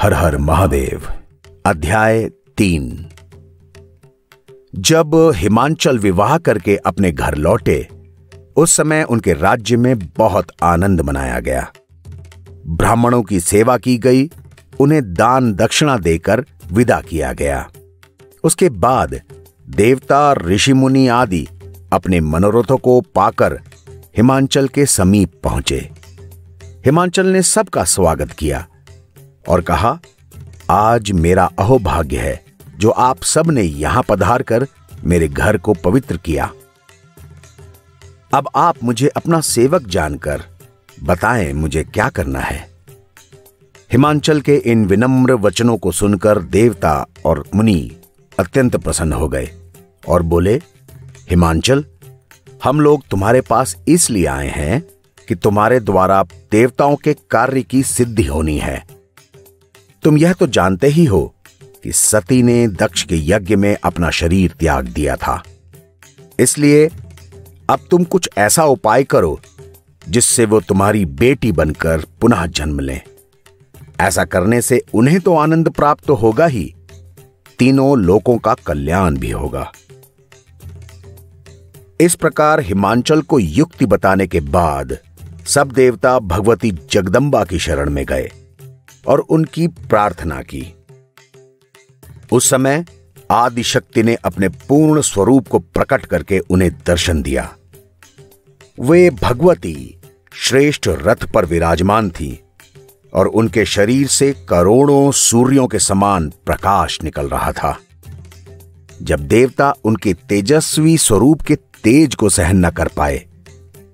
हर हर महादेव। अध्याय 3। जब हिमांचल विवाह करके अपने घर लौटे, उस समय उनके राज्य में बहुत आनंद मनाया गया। ब्राह्मणों की सेवा की गई, उन्हें दान दक्षिणा देकर विदा किया गया। उसके बाद देवता, ऋषि मुनि आदि अपने मनोरथों को पाकर हिमांचल के समीप पहुंचे। हिमांचल ने सबका स्वागत किया और कहा, आज मेरा अहोभाग्य है जो आप सब ने यहां पधार कर मेरे घर को पवित्र किया। अब आप मुझे अपना सेवक जानकर बताएं मुझे क्या करना है। हिमांचल के इन विनम्र वचनों को सुनकर देवता और मुनि अत्यंत प्रसन्न हो गए और बोले, हिमांचल, हम लोग तुम्हारे पास इसलिए आए हैं कि तुम्हारे द्वारा देवताओं के कार्य की सिद्धि होनी है। तुम यह तो जानते ही हो कि सती ने दक्ष के यज्ञ में अपना शरीर त्याग दिया था। इसलिए अब तुम कुछ ऐसा उपाय करो जिससे वो तुम्हारी बेटी बनकर पुनः जन्म लें। ऐसा करने से उन्हें तो आनंद प्राप्त तो होगा ही, तीनों लोकों का कल्याण भी होगा। इस प्रकार हिमांचल को युक्ति बताने के बाद सब देवता भगवती जगदंबा की शरण में गए और उनकी प्रार्थना की। उस समय आदिशक्ति ने अपने पूर्ण स्वरूप को प्रकट करके उन्हें दर्शन दिया। वे भगवती श्रेष्ठ रथ पर विराजमान थी और उनके शरीर से करोड़ों सूर्यों के समान प्रकाश निकल रहा था। जब देवता उनके तेजस्वी स्वरूप के तेज को सहन न कर पाए,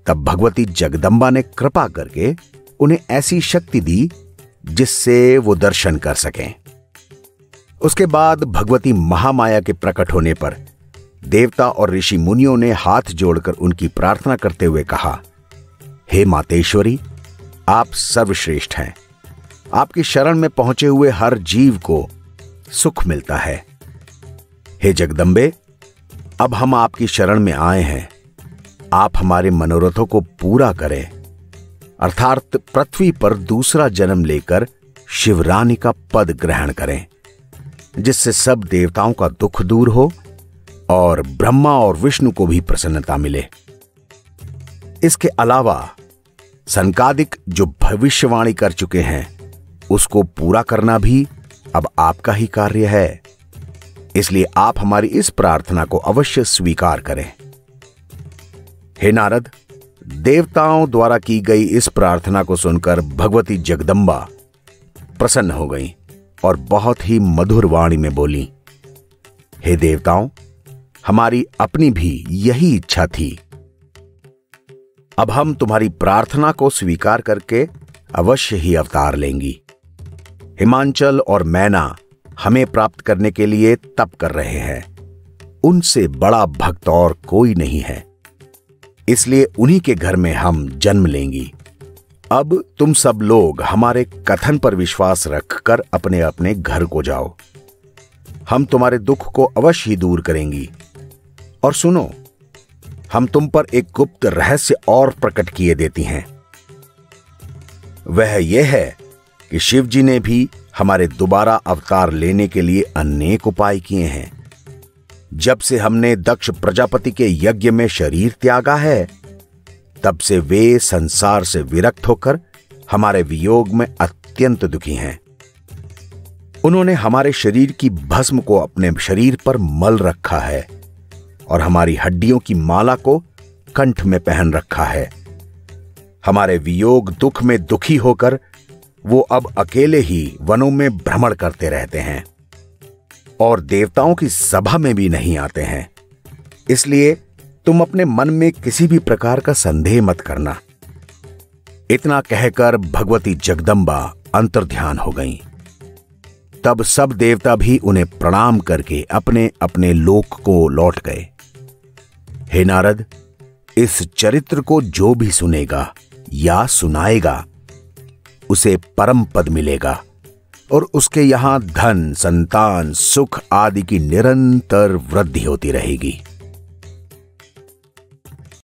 तब भगवती जगदंबा ने कृपा करके उन्हें ऐसी शक्ति दी जिससे वो दर्शन कर सकें। उसके बाद भगवती महामाया के प्रकट होने पर देवता और ऋषि मुनियों ने हाथ जोड़कर उनकी प्रार्थना करते हुए कहा, हे मातेश्वरी, आप सर्वश्रेष्ठ हैं। आपकी शरण में पहुंचे हुए हर जीव को सुख मिलता है। हे जगदम्बे, अब हम आपकी शरण में आए हैं। आप हमारे मनोरथों को पूरा करें, अर्थात पृथ्वी पर दूसरा जन्म लेकर शिवरानी का पद ग्रहण करें, जिससे सब देवताओं का दुख दूर हो और ब्रह्मा और विष्णु को भी प्रसन्नता मिले। इसके अलावा सनकादिक जो भविष्यवाणी कर चुके हैं, उसको पूरा करना भी अब आपका ही कार्य है। इसलिए आप हमारी इस प्रार्थना को अवश्य स्वीकार करें। हे नारद, देवताओं द्वारा की गई इस प्रार्थना को सुनकर भगवती जगदंबा प्रसन्न हो गई और बहुत ही मधुर वाणी में बोली, हे देवताओं, हमारी अपनी भी यही इच्छा थी। अब हम तुम्हारी प्रार्थना को स्वीकार करके अवश्य ही अवतार लेंगी। हिमांचल और मैना हमें प्राप्त करने के लिए तप कर रहे हैं। उनसे बड़ा भक्त और कोई नहीं है, इसलिए उन्हीं के घर में हम जन्म लेंगी। अब तुम सब लोग हमारे कथन पर विश्वास रखकर अपने अपने घर को जाओ। हम तुम्हारे दुख को अवश्य ही दूर करेंगी। और सुनो, हम तुम पर एक गुप्त रहस्य और प्रकट किए देती हैं। वह यह है कि शिव जी ने भी हमारे दोबारा अवतार लेने के लिए अनेक उपाय किए हैं। जब से हमने दक्ष प्रजापति के यज्ञ में शरीर त्यागा है, तब से वे संसार से विरक्त होकर हमारे वियोग में अत्यंत दुखी हैं। उन्होंने हमारे शरीर की भस्म को अपने शरीर पर मल रखा है और हमारी हड्डियों की माला को कंठ में पहन रखा है। हमारे वियोग दुख में दुखी होकर वो अब अकेले ही वनों में भ्रमण करते रहते हैं और देवताओं की सभा में भी नहीं आते हैं। इसलिए तुम अपने मन में किसी भी प्रकार का संदेह मत करना। इतना कहकर भगवती जगदंबा अंतर्ध्यान हो गईं। तब सब देवता भी उन्हें प्रणाम करके अपने अपने लोक को लौट गए। हे नारद, इस चरित्र को जो भी सुनेगा या सुनाएगा, उसे परम पद मिलेगा और उसके यहां धन, संतान, सुख आदि की निरंतर वृद्धि होती रहेगी।